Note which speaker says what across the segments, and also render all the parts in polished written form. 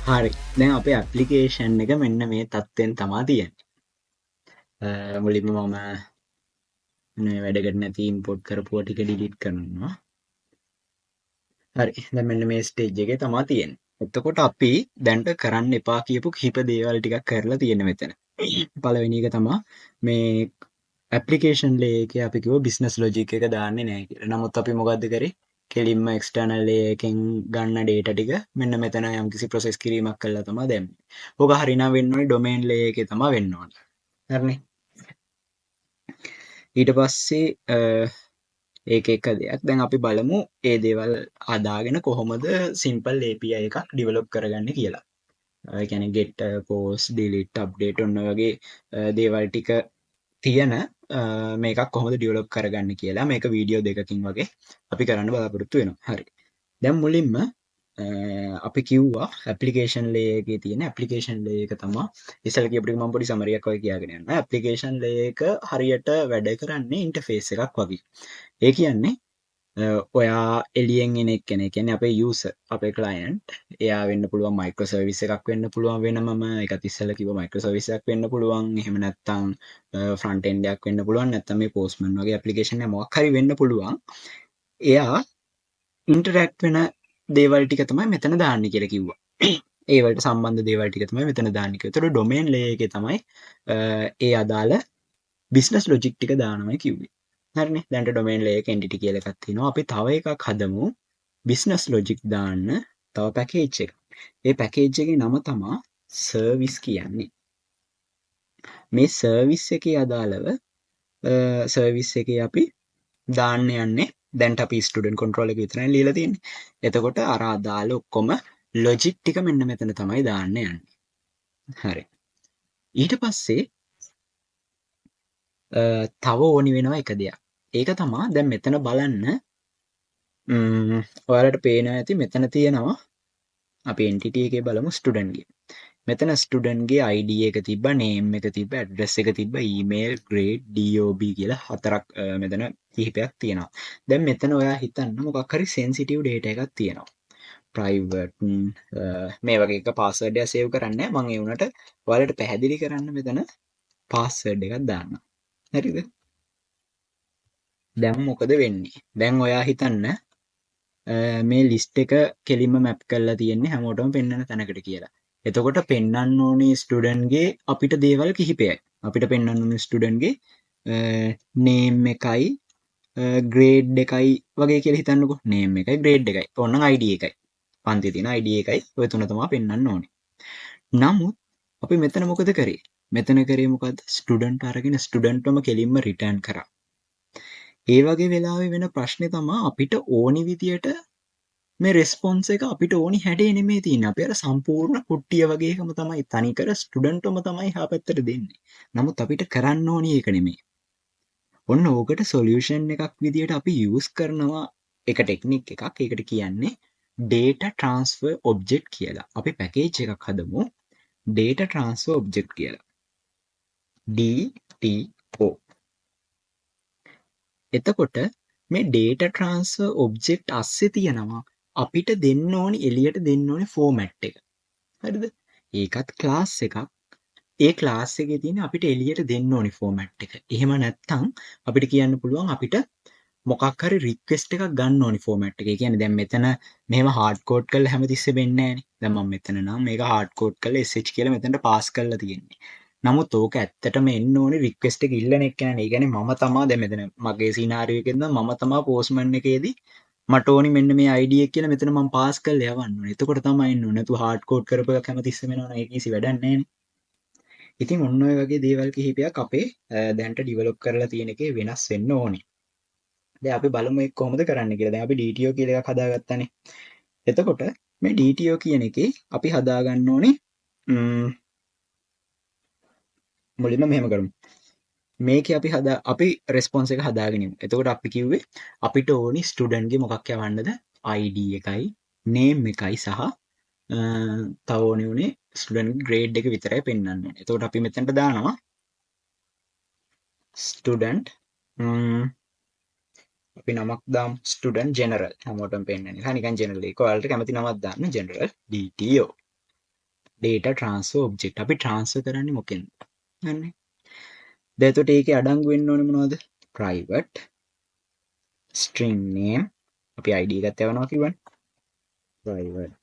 Speaker 1: හරි දැන් අපේ ඇප්ලිකේෂන් එක මෙන්න මේ තත්ත්වෙන් තමා තියෙන්නේ. මුලින්ම මම මේ වැඩකට නැති ඉම්පෝට් කරපුවා ටික ඩිලීට් කරනවා. හරි දැන් මෙන්න මේ ස්ටේජ් එකේ තමා තියෙන්නේ. එතකොට අපි දැන්ට කරන්න එපා කියපු කිහිප දේවල් ටිකක් කරලා තියෙන මෙතන. පළවෙනි එක තමා මේ ඇප්ලිකේෂන් ලේයර් එකේ අපි කිව්ව බිස්නස් ලොජික් එක දාන්නේ නැහැ කියලා. නමුත් අපි මොකද්ද කරේ? කෙලින්ම එක්ස්ටර්නල් ලේයර් එකෙන් ගන්න data ටික මෙන්න මෙතන යම්කිසි process කිරීමක් කළා තමයි දැම්මේ. ඕක හරිනම් වෙන්න ඕනේ domain layer එකේ තමයි වෙන්න ඕනේ. හරිනේ. ඊට පස්සේ ඒක එක දෙයක්. දැන් අපි බලමු ඒ දේවල් හදාගෙන කොහොමද simple API එකක් develop කරගන්නේ කියලා. ඒ කියන්නේ get, post, delete, update ඔන්න වගේ දේවල් ටික තියෙන මේකක් කොහොමද ඩිවලොප් කරගන්න කියලා මේක වීඩියෝ දෙකකින් වගේ අපි කරන්න බලාපොරොත්තු වෙනවා. හරි. දැන් මුලින්ම අපි කිව්වා ඇප්ලිකේෂන් ලේයර් එකේ තියෙන ඇප්ලිකේෂන් ලේයර් එක තමයි ඉස්සෙල්ලා කියපු ටික මම පොඩි සමරියක් වගේ කියාගෙන යනවා. ඇප්ලිකේෂන් ලේයර් එක හරියට වැඩ කරන්නේ ඉන්ටර්ෆේස් එකක් වගේ. ඒ කියන්නේ ඔයා එළියෙන් එන කෙනෙක් කියන්නේ අපේ යූසර් අපේ ක්ලයන්ට් එයා වෙන්න පුළුවන් මයික්‍රෝ සර්විස් එකක් වෙන්න පුළුවන් වෙනමම ඒකත් ඉස්සෙල්ලා කිව්වා මයික්‍රෝ සර්විස් එකක් වෙන්න පුළුවන් එහෙම නැත්නම් ෆ්‍රන්ට් එන්ඩ් එකක් වෙන්න පුළුවන් නැත්නම් මේ පෝස්ට්මන් වගේ ඇප්ලිකේෂන් එක මොකක් හරි වෙන්න පුළුවන් එයා ඉන්ටරැක්ට් වෙන දේවල් ටික තමයි මෙතන දාන්නේ කියලා කිව්වා. ඒ වලට සම්බන්ධ දේවල් ටික තමයි මෙතන දාන්නේ කියලා. ඒතකොට ඩොමේන් ලේයර් එකේ තමයි ඒ අදාළ බිස්නස් ලොජික් ටික දානවයි කිව්වේ. හරිනේ. දැන්ට ඩොමේන් ලේයර් එක එන්ටිටි කියලා එකක් තියෙනවා. අපි තව එකක් හදමු. බිස්නස් ලොජික් දාන්න තව පැකේජ් එකක්. ඒ පැකේජ් එකේ නම තමයි සර්විස් කියන්නේ. මේ සර්විස් එකේ අදාළව සර්විස් එකේ අපි දාන්න යන්නේ දැන්ට අපි ස්ටුඩන්ට් කන්ට්‍රෝල් එක විතරයි ලියලා තියෙන්නේ. එතකොට අර අදාළ ඔක්කොම ලොජික් ටික මෙන්න මෙතන තමයි දාන්න යන්නේ. හරි. ඊට පස්සේ තව ඕනි වෙනවා එක දෙයක්. ඒක තමයි දැන් මෙතන බලන්න ඔයාලට පේනවා ඇති මෙතන තියෙනවා අපි entity එකේ බලමු student ගේ. මෙතන student ගේ ID එක තිබ්බා, name එක තිබ්බා, address එක තිබ්බා, email, grade, DOB කියලා හතරක් මෙතන කිහිපයක් තියෙනවා. දැන් මෙතන ඔයා හිතන්න මොකක් හරි sensitive data එකක් තියෙනවා. private මේ වගේ එක password එක save කරන්නේ මම ඒ උනට ඔයාලට පැහැදිලි කරන්න මෙතන password එකක් දාන්න. හරිද? දැන් මොකද වෙන්නේ? දැන් ඔයා හිතන්න මේ ලිස්ට් එක කෙලින්ම මැප් කරලා තියෙන්නේ හැමෝටම පෙන්වන තැනකට කියලා. එතකොට පෙන්වන්න ඕනේ ස්ටුඩන්ට්ගේ අපිට දේවල් කිහිපයයි. අපිට පෙන්වන්න ඕනේ ස්ටුඩන්ට්ගේ නේම් එකයි ග්‍රේඩ් එකයි වගේ කියලා හිතන්නකෝ. නේම් එකයි ග්‍රේඩ් එකයි. ඕනනම් ID එකයි. පන්තියේ තියෙන ID එකයි ඔය තුන තමයි පෙන්වන්න ඕනේ. නමුත් අපි මෙතන මොකද කරේ? මෙතන කරේ මොකද්ද? ස්ටුඩන්ට් අරගෙන ස්ටුඩන්ට්වම කෙලින්ම රිටර්න් කරා. ඒ වගේ වෙලාවේ වෙන ප්‍රශ්නේ තමයි අපිට ඕනි විදියට මේ රෙස්පොන්ස් එක අපිට ඕනි හැඩේ නෙමෙයි තියෙන්නේ. අපි අර සම්පූර්ණ කුට්ටිය වගේ එකම තමයි තනිකර ස්ටුඩන්ට්වම තමයි හා පැත්තට දෙන්නේ. නමුත් අපිට කරන්න ඕනි ඒක නෙමෙයි. ඔන්න ඕකට සොලියුෂන් එකක් විදියට අපි යූස් කරනවා එක ටෙක්නික් එකක්. ඒකට කියන්නේ data transfer object කියලා. අපි පැකේජ් එකක් හදමු data transfer object කියලා. DTO. එතකොට මේ data transfer object අස්සේ තියෙනවා අපිට දෙන්න ඕනි එළියට දෙන්න ඕනි ෆෝමැට් එක. හරිද? ඒකත් ක්ලාස් එකක්. ඒ ක්ලාස් එකේ තියෙන අපිට එළියට දෙන්න ඕනි ෆෝමැට් එක. එහෙම නැත්නම් අපිට කියන්න පුළුවන් අපිට මොකක් හරි රික්වෙස්ට් එකක් ගන්න ඕනි ෆෝමැට් එකේ. ඒ කියන්නේ දැන් මෙතන මෙහෙම හાર્ඩ් කෝඩ් කරලා හැමතිස්සෙ වෙන්නේ නැහනේ. දැන් මම මෙතන නම් මේක හાર્ඩ් කෝඩ් කරලා SH කියලා මෙතනට පාස් කරලා තියෙන්නේ. නමුත් ඕක ඇත්තටම එන්න ඕනි රික්වෙස්ට් එක ඉල්ලන එක්කනේ. ඒ කියන්නේ මම තමයි දැන් මෙතන මගේ සිනාරියෝ එකෙන් නම් මම තමයි පෝස්ට්මන් එකේදී මට ඕනි මෙන්න මේ ID එක කියලා මෙතන මම පාස් කරලා යවන්න ඕනේ. එතකොට තමයි එන්න ඕනේ. නැතු හાર્ඩ් කෝඩ් කරපු එකක් හැමතිස්සෙම එනවා නම් ඒක කිසි වැඩක් නැහැනේ. ඉතින් ඔන්න ඔය වගේ දේවල් කිහිපයක් අපේ දැන්ට ඩිවලොප් කරලා තියෙන එකේ වෙනස් වෙන්න ඕනේ. දැන් අපි බලමු ඒක කොහොමද කරන්න කියලා. දැන් අපි DTO කියලා එකක් හදාගත්තානේ. එතකොට මේ DTO කියන එකේ අපි හදාගන්න ඕනේ මුලින්ම මෙහෙම කරමු. මේකේ අපි රෙස්පොන්ස් එක හදාගෙන ඉමු. එතකොට අපි කිව්වේ අපිට ඕනි ස්ටුඩන්ට් ගේ මොකක් යවන්නද? ID එකයි, name එකයි සහ තව ඕනේ උනේ ස්ටුඩන්ට් ග්‍රේඩ් එක විතරයි පෙන්වන්න ඕනේ. එතකොට අපි මෙතනට දානවා ස්ටුඩන්ට් අපි නමක් දාමු ස්ටුඩන්ට් ජෙනරල් හැමෝටම පෙන්නන්නේ. නිකන් ජෙනරල් එක ඔයාලට කැමති නමක් දාන්න general DTO. data transfer object. අපි transfer කරන්නේ මොකෙන්ද? හරිනේ. දැන් එතකොට ඒකේ අඩංගු වෙන්න ඕනේ මොනවද? private string name අපි id එකත් යවනවා කිව්වනේ. private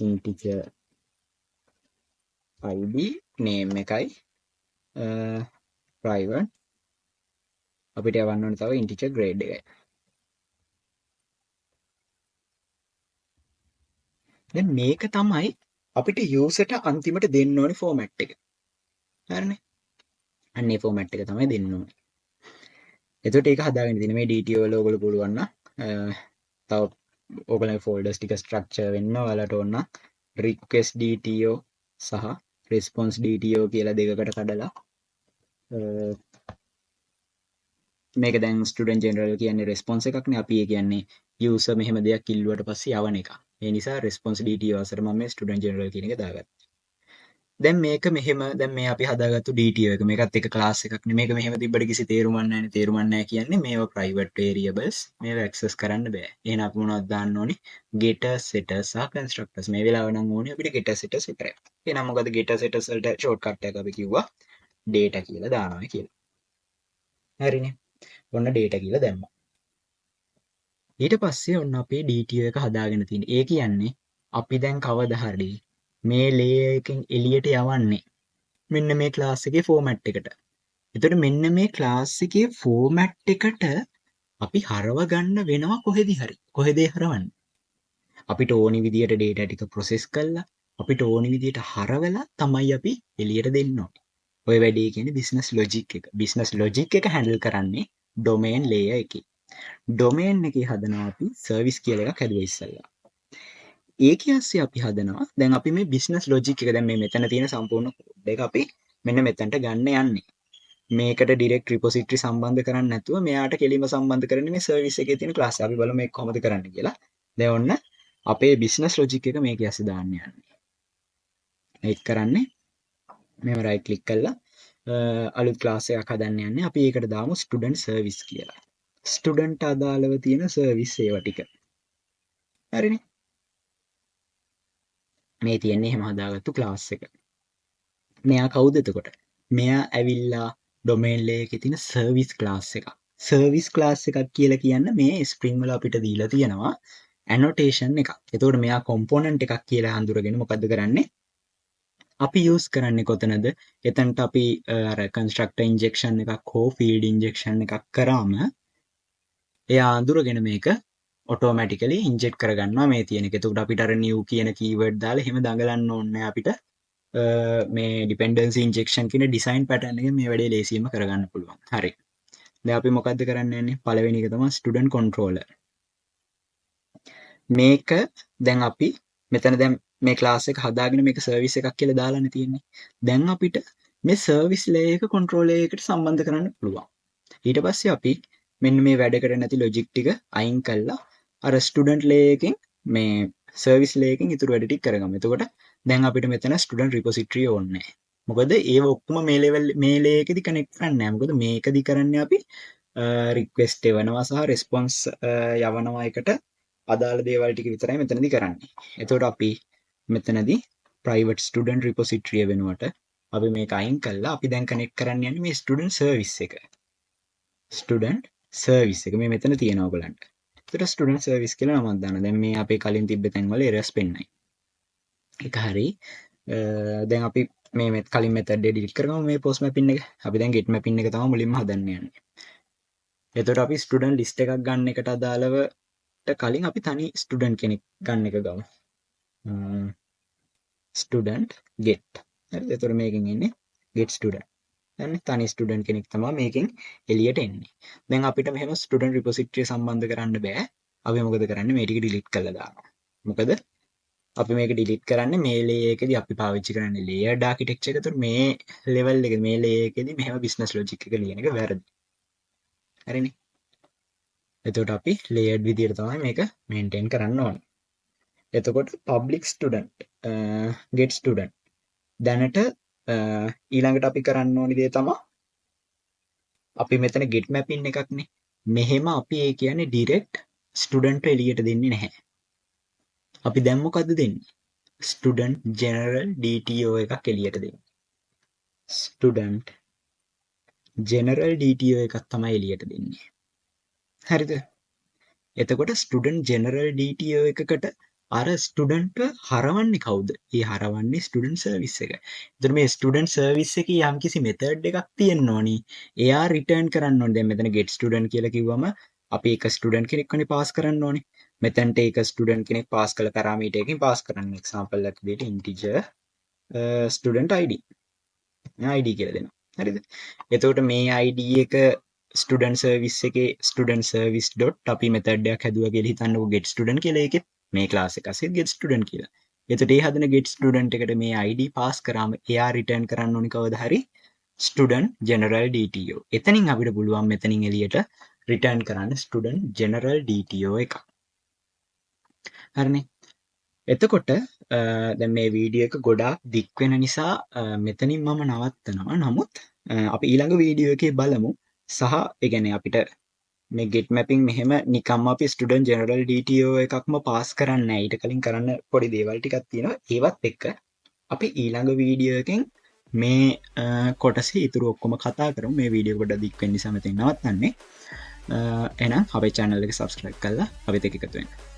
Speaker 1: integer id name එකයි private අපිට යවන්න ඕනේ තව integer grade එකයි. දැන් මේක තමයි අපිට user ට අන්තිමට දෙන්න ඕනේ format එක. හරිනේ. අන්නේ format එක තමයි දෙන්න ඕනේ. එතකොට ඒක හදාගෙන තියෙන මේ DTO වල ඔයගොල්ලෝ පුළුවන් නම් තව ඔයගොල්ලන්ගේ folders ටික structure වෙන්න ඔයාලට ඕන නම් request DTO සහ response DTO කියලා දෙකකට කඩලා මේක දැන් student general කියන්නේ response එකක්නේ අපි ඒ කියන්නේ user මෙහෙම දෙයක් කිල්ලුවට පස්සේ යවන එක. ඒ නිසා response DTO අතර මම මේ student general කියන එක දාගත්තා. දැන් මේක මෙහෙම දැන් මේ අපි හදාගත්තු DTO එක මේකත් එක class එකක් නේ. මේක මෙහෙම තිබ්බට කිසි තේරුමක් නැහැ නේ. තේරුමක් නැහැ කියන්නේ මේවා private variables මේවා access කරන්න බෑ. එහෙනම් අපි මොනවද දාන්න ඕනේ? getter setter සහ constructors. මේ වෙලාව නම් ඕනේ අපිට getter setters විතරයි. එහෙනම් මොකද getter setters වලට shortcut එකක් අපි කිව්වා data කියලා දානවා කියලා. හරිනේ. ඔන්න data කියලා දැම්මා. ඊට පස්සේ ඔන්න අපේ DTO එක හදාගෙන තියෙන්නේ. ඒ කියන්නේ අපි දැන් කවදා හරි මේ layer එකෙන් එළියට යවන්නේ මෙන්න මේ class එකේ format එකට. එතකොට මෙන්න මේ class එකේ format එකට අපි හරව ගන්න වෙනවා කොහෙදි හරි. කොහෙද හරවන්නේ? අපිට ඕනි විදියට data ටික process කරලා අපිට ඕනි විදියට හරවලා තමයි අපි එළියට දෙන්න ඕනේ. ඔය වැඩේ කියන්නේ business logic එක. business logic එක handle කරන්නේ domain layer එකේ. domain එකේ හදනවා අපි service කියලා එකක් හැදුවා ඉස්සෙල්ලා. ඒකේ ASCII අපි හදනවා දැන් අපි මේ business logic එක දැන් මේ මෙතන තියෙන සම්පූර්ණ code එක අපි මෙන්න මෙතනට ගන්න යන්නේ. මේකට direct repository සම්බන්ධ කරන්නේ නැතුව මෙයාට කෙලින්ම සම්බන්ධ කරන්නේ මේ service එකේ තියෙන class. අපි බලමු මේක කොහොමද කරන්නේ කියලා. දැන් ඔන්න අපේ business logic එක මේකේ ASCII දාන්න යන්නේ. ඒක කරන්නේ මෙහෙම right click කරලා අලුත් class එකක් හදන්න යන්නේ. අපි ඒකට දාමු student service කියලා. student අදාළව තියෙන service ඒවා ටික. හරිනේ. මේ තියෙන්නේ එහෙම හදාගත්තු class එක. මෙයා කවුද එතකොට? මෙයා ඇවිල්ලා domain layer එකේ තියෙන service class එකක්. service class එකක් කියලා කියන්නේ මේ Spring වල අපිට දීලා තියෙනවා annotation එකක්. එතකොට මෙයා component එකක් කියලා හඳුරගෙන මොකද්ද කරන්නේ? අපි use කරන්නේ කොතනද? එතනට අපි අර constructor injection එකක් හෝ field injection එකක් කරාම එයා අඳුරගෙන මේක automatically inject කරගන්නවා මේ තියෙන එක. එතකොට අපිට අර new කියන keyword දාලා එහෙම දඟලන්න ඕනේ අපිට මේ dependency injection කියන design pattern එක මේ වැඩේ ලේසියෙන්ම කරගන්න පුළුවන්. හරි. දැන් අපි මොකද්ද කරන්න යන්නේ? පළවෙනි එක තමයි student controller. මේක දැන් අපි මෙතන දැන් මේ class එක හදාගෙන මේක service එකක් කියලා දාලානේ තියෙන්නේ. දැන් අපිට මේ service layer එක control layer එකට සම්බන්ධ කරන්න පුළුවන්. ඊට පස්සේ අපි මෙන්න මේ වැඩ කරන්නේ නැති logic ටික අයින් කළා අර student layer එකෙන් මේ service layer එකෙන් ඉතුරු වැඩ ටික කරගමු. එතකොට දැන් අපිට මෙතන student repository ඕනේ නැහැ. මොකද ඒව ඔක්කොම මේ level මේ layer එකේදී connect කරන්නේ නැහැ. මොකද මේකදී කරන්නේ අපි request එවනවා සහ response යවනවා එකට අදාළ දේවල් ටික විතරයි මෙතනදී කරන්නේ. එතකොට අපි මෙතනදී private student repository වෙනුවට අපි මේක අයින් කළා අපි දැන් connect කරන්න යන්නේ මේ student service එක. student service එක මේ මෙතන තියෙනවා ඔයගලන්ට. එතකොට student service කියලා නමක් දාන්න. දැන් මේ අපේ කලින් තිබ්බ තැන් වල errors පෙන්නයි. ඒක හරි. දැන් අපි මේ කලින් method එක delete කරගමු මේ post mapping එක. අපි දැන් get mapping එක තමයි මුලින්ම හදන්න යන්නේ. එතකොට අපි student list එකක් ගන්න එකට අදාළව කලින් අපි තනි student කෙනෙක් ගන්න එක ගමු. student get. හරි. එතකොට මේකෙන් එන්නේ get student. දැන් තනි student කෙනෙක් තමයි මේකෙන් එළියට එන්නේ. දැන් අපිට මෙහෙම student repository සම්බන්ධ කරන්න බෑ. අපි මොකද කරන්නේ? මේ ටික delete කරලා දානවා. මොකද අපි මේක delete කරන්නේ මේ layer එකේදී අපි පාවිච්චි කරන්නේ layered architecture එක. ඒතකොට මේ level එක මේ layer එකේදී මෙහෙම business logic එක ලියන එක වැරදි. හරිනේ. එතකොට අපි layered විදියට තමයි මේක maintain කරන්න ඕනේ. එතකොට public student get student දැනට ඊළඟට අපි කරන්න ඕනි දේ තමයි අපි මෙතන get mapping එකක්නේ. මෙහෙම අපි ඒ කියන්නේ direct student එළියට දෙන්නේ නැහැ. අපි දැන් මොකද්ද දෙන්නේ? ස්ටුඩන්ට් ජෙනරල් DTO එකක් එලියට දෙන්න. ස්ටුඩන්ට් ජෙනරල් DTO එකක් තමයි එලියට දෙන්නේ. හරිද? එතකොට ස්ටුඩන්ට් ජෙනරල් DTO එකකට අර ස්ටුඩන්ට්ව හරවන්නේ කවුද? ඒ හරවන්නේ ස්ටුඩන්ට් සර්විස් එක. එතකොට මේ ස්ටුඩන්ට් සර්විස් එකේ යම්කිසි මෙතඩ් එකක් තියෙන්න ඕනි. එයා රිටර්න් කරන්න ඕනේ. දැන් මෙතන get student කියලා කිව්වම අපි එක ස්ටුඩන්ට් කෙනෙක්වනේ පාස් කරන්න ඕනේ. මෙතනට ඒක ස්ටුඩන්ට් කෙනෙක් පාස් කළ පැරාමීටර් එකකින් පාස් කරන්න. එක්සැම්පල් එකක් විදිහට integer student ID. ID කියලා දෙනවා. හරිද? එතකොට මේ ID එක ස්ටුඩන්ට් සර්විස් එකේ ස්ටුඩන්ට් සර්විස් ඩොට් අපි මෙතඩ් එකක් හැදුවා කියලා හිතන්නකෝ get student කියලා එකෙත් මේ ක්ලාස් එක අස්සෙත් get student කියලා. එතකොට ඒ හදන get student එකට මේ ID පාස් කරාම එයා රිටර්න් කරන්න ඕනි කවදා හරි student general DTO. එතනින් අපිට පුළුවන් මෙතනින් එළියට රිටර්න් කරන්න student general DTO එක. හරිනේ. එතකොට දැන් මේ වීඩියෝ එක ගොඩාක් දික් වෙන නිසා මෙතනින් මම නවත්තනවා. නමුත් අපි ඊළඟ වීඩියෝ එකේ බලමු සහ ඒ කියන්නේ අපිට මේ get mapping මෙහෙම නිකම්ම අපි student general DTO එකක්ම පාස් කරන්නේ නැහැ. ඊට කලින් කරන්න පොඩි දේවල් ටිකක් තියෙනවා. ඒවත් එක්ක අපි ඊළඟ වීඩියෝ එකෙන් මේ කොටසේ ඉතුරු ඔක්කොම කතා කරමු. මේ වීඩියෝ කොට දික් වෙන නිසා මෙතන නවත්තන්නේ. එහෙනම් අපේ channel එක subscribe කරලා අපිත් එක්ක එකතු වෙන්න.